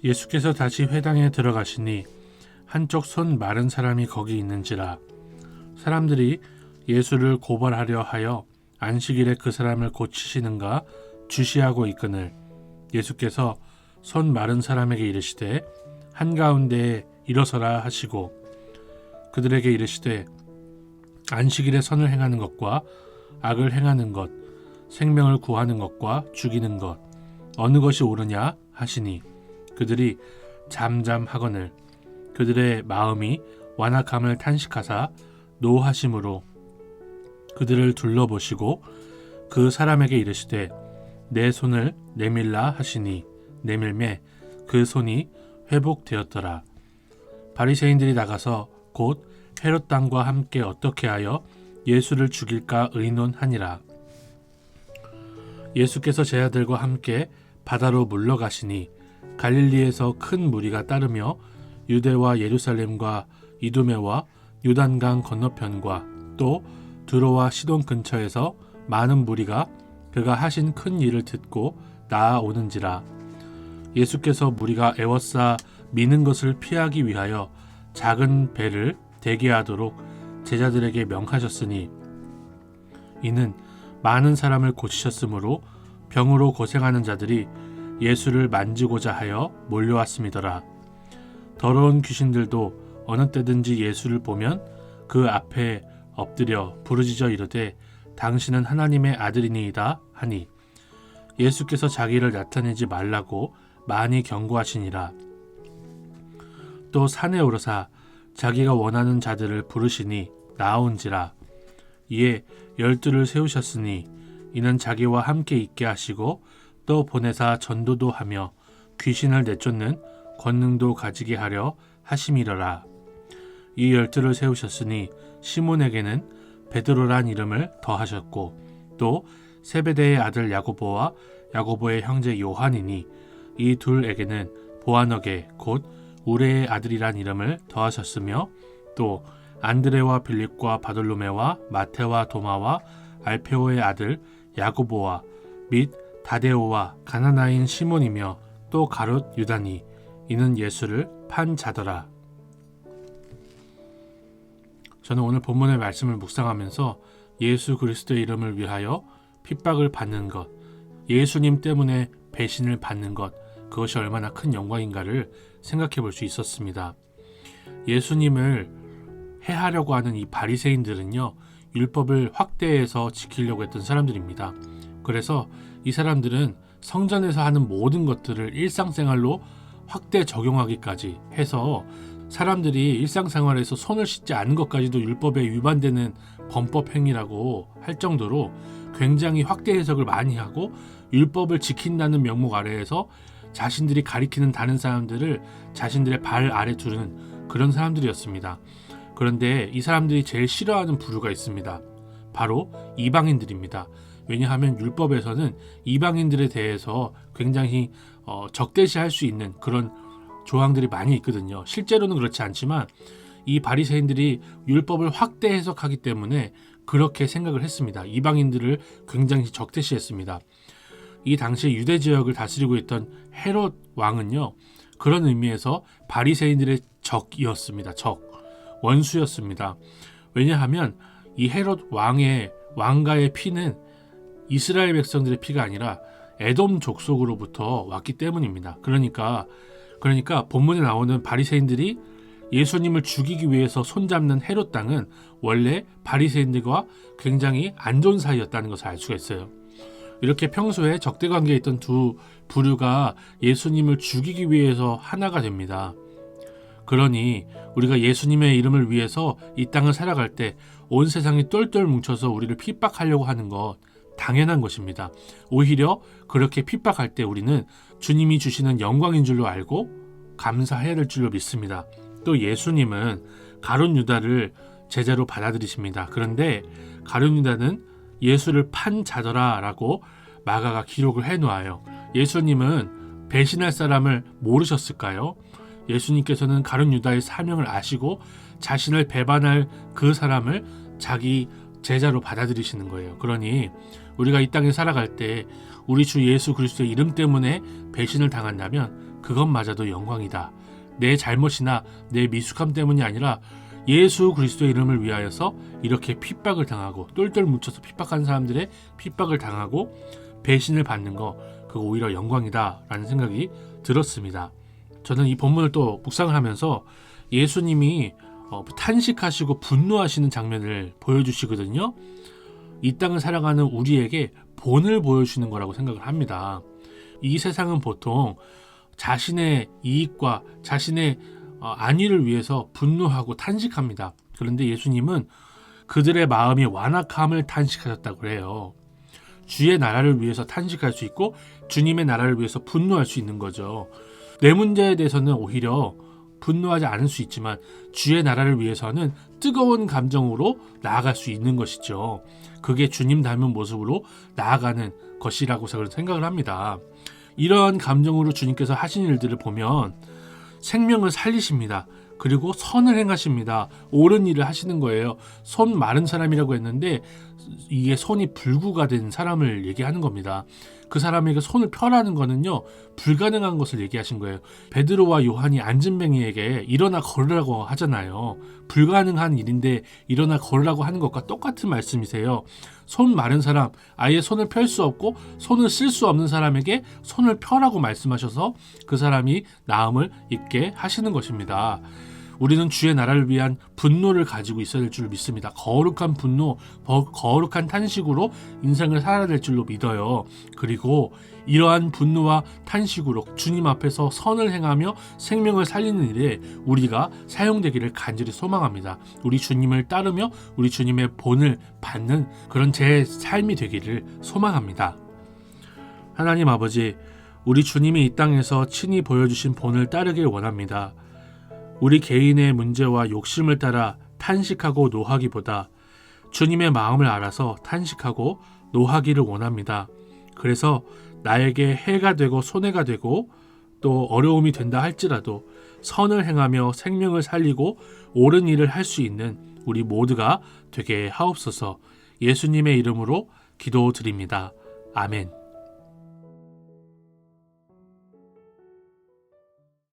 예수께서 다시 회당에 들어가시니 한쪽 손 마른 사람이 거기 있는지라. 사람들이 예수를 고발하려 하여 안식일에 그 사람을 고치시는가 주시하고 있거늘 예수께서 손 마른 사람에게 이르시되 한가운데에 일어서라 하시고 그들에게 이르시되 안식일에 선을 행하는 것과 악을 행하는 것, 생명을 구하는 것과 죽이는 것 어느 것이 옳으냐 하시니 그들이 잠잠하거늘 그들의 마음이 완악함을 탄식하사 노하심으로 그들을 둘러보시고 그 사람에게 이르시되 내 손을 내밀라 하시니 내밀매 그 손이 회복되었더라. 바리새인들이 나가서 곧 헤롯 당과 함께 어떻게 하여 예수를 죽일까 의논하니라. 예수께서 제 아들과 함께 바다로 물러가시니 갈릴리에서 큰 무리가 따르며 유대와 예루살렘과 이두메와 요단강 건너편과 또 두로와 시돈 근처에서 많은 무리가 그가 하신 큰 일을 듣고 나아오는지라. 예수께서 무리가 애워싸 미는 것을 피하기 위하여 작은 배를 대기하도록 제자들에게 명하셨으니 이는 많은 사람을 고치셨으므로 병으로 고생하는 자들이 예수를 만지고자 하여 몰려왔음이더라. 더러운 귀신들도 어느 때든지 예수를 보면 그 앞에 엎드려 부르짖어 이르되 당신은 하나님의 아들이니이다 하니 예수께서 자기를 나타내지 말라고 많이 경고하시니라. 또 산에 오르사 자기가 원하는 자들을 부르시니 나온지라. 이에 12를 세우셨으니 이는 자기와 함께 있게 하시고 또 보내사 전도도 하며 귀신을 내쫓는 권능도 가지게 하려 하심이러라. 이 12를 세우셨으니 시몬에게는 베드로란 이름을 더하셨고 또 세베대의 아들 야고보와 야고보의 형제 요한이니 이 둘에게는 보아너게 곧 우레의 아들이란 이름을 더하셨으며 또 안드레와 빌립과 바돌로메와 마테와 도마와 알페오의 아들 야고보와 및 다데오와 가나나인 시몬이며 또 가롯 유다니 이는 예수를 판 자더라. 저는 오늘 본문의 말씀을 묵상하면서 예수 그리스도의 이름을 위하여 핍박을 받는 것, 예수님 때문에 배신을 받는 것, 그것이 얼마나 큰 영광인가를 생각해 볼 수 있었습니다. 예수님을 해하려고 하는 이 바리새인들은요, 율법을 확대해서 지키려고 했던 사람들입니다. 그래서 이 사람들은 성전에서 하는 모든 것들을 일상생활로 확대 적용하기까지 해서 사람들이 일상생활에서 손을 씻지 않은 것까지도 율법에 위반되는 범법 행위라고 할 정도로 굉장히 확대 해석을 많이 하고 율법을 지킨다는 명목 아래에서 자신들이 가리키는 다른 사람들을 자신들의 발 아래 두는 그런 사람들이었습니다. 그런데 이 사람들이 제일 싫어하는 부류가 있습니다. 바로 이방인들입니다. 왜냐하면 율법에서는 이방인들에 대해서 굉장히 적대시할 수 있는 그런 조항들이 많이 있거든요. 실제로는 그렇지 않지만 이 바리새인들이 율법을 확대 해석하기 때문에 그렇게 생각을 했습니다. 이방인들을 굉장히 적대시했습니다. 이 당시 유대 지역을 다스리고 있던 헤롯 왕은요, 그런 의미에서 바리새인들의 적이었습니다. 원수였습니다. 왜냐하면 이 헤롯 왕가의 피는 이스라엘 백성들의 피가 아니라 에돔 족속으로부터 왔기 때문입니다. 그러니까 본문에 나오는 바리새인들이 예수님을 죽이기 위해서 손잡는 헤롯 당은 원래 바리새인들과 굉장히 안 좋은 사이였다는 것을 알 수가 있어요. 이렇게 평소에 적대관계에 있던 두 부류가 예수님을 죽이기 위해서 하나가 됩니다. 그러니 우리가 예수님의 이름을 위해서 이 땅을 살아갈 때 온 세상이 똘똘 뭉쳐서 우리를 핍박하려고 하는 것 당연한 것입니다. 오히려 그렇게 핍박할 때 우리는 주님이 주시는 영광인 줄로 알고 감사해야 될 줄로 믿습니다. 또 예수님은 가룟 유다를 제자로 받아들이십니다. 그런데 가룟 유다는 예수를 판 자더라 라고 마가가 기록을 해놓아요. 예수님은 배신할 사람을 모르셨을까요? 예수님께서는 가룟 유다의 사명을 아시고 자신을 배반할 그 사람을 자기 제자로 받아들이시는 거예요. 그러니 우리가 이 땅에 살아갈 때 우리 주 예수 그리스도의 이름 때문에 배신을 당한다면 그것마저도 영광이다. 내 잘못이나 내 미숙함 때문이 아니라 예수 그리스도의 이름을 위하여서 이렇게 핍박을 당하고 똘똘 뭉쳐서 핍박한 사람들의 핍박을 당하고 배신을 받는 거, 그거 오히려 영광이다 라는 생각이 들었습니다. 저는 이 본문을 또 묵상을 하면서 예수님이 탄식하시고 분노하시는 장면을 보여주시거든요. 이 땅을 살아가는 우리에게 본을 보여주시는 거라고 생각을 합니다. 이 세상은 보통 자신의 이익과 자신의 안위를 위해서 분노하고 탄식합니다. 그런데 예수님은 그들의 마음이 완악함을 탄식하셨다고 해요. 주의 나라를 위해서 탄식할 수 있고 주님의 나라를 위해서 분노할 수 있는 거죠. 내 문제에 대해서는 오히려 분노하지 않을 수 있지만 주의 나라를 위해서는 뜨거운 감정으로 나아갈 수 있는 것이죠. 그게 주님 닮은 모습으로 나아가는 것이라고 저는 생각을 합니다. 이러한 감정으로 주님께서 하신 일들을 보면 생명을 살리십니다. 그리고 선을 행하십니다. 옳은 일을 하시는 거예요. 손 마른 사람이라고 했는데 이게 손이 불구가 된 사람을 얘기하는 겁니다. 그 사람에게 손을 펴라는 거는요, 불가능한 것을 얘기하신 거예요. 베드로와 요한이 안진뱅이에게 일어나 걸으라고 하잖아요. 불가능한 일인데 일어나 걸으라고 하는 것과 똑같은 말씀이세요. 손 마른 사람, 아예 손을 펼 수 없고 손을 쓸 수 없는 사람에게 손을 펴라고 말씀하셔서 그 사람이 나음을 입게 하시는 것입니다. 우리는 주의 나라를 위한 분노를 가지고 있어야 될 줄 믿습니다. 거룩한 분노, 거룩한 탄식으로 인생을 살아야 될 줄로 믿어요. 그리고 이러한 분노와 탄식으로 주님 앞에서 선을 행하며 생명을 살리는 일에 우리가 사용되기를 간절히 소망합니다. 우리 주님을 따르며 우리 주님의 본을 받는 그런 제 삶이 되기를 소망합니다. 하나님 아버지, 우리 주님이 이 땅에서 친히 보여주신 본을 따르길 원합니다. 우리 개인의 문제와 욕심을 따라 탄식하고 노하기보다 주님의 마음을 알아서 탄식하고 노하기를 원합니다. 그래서 나에게 해가 되고 손해가 되고 또 어려움이 된다 할지라도 선을 행하며 생명을 살리고 옳은 일을 할 수 있는 우리 모두가 되게 하옵소서. 예수님의 이름으로 기도드립니다. 아멘.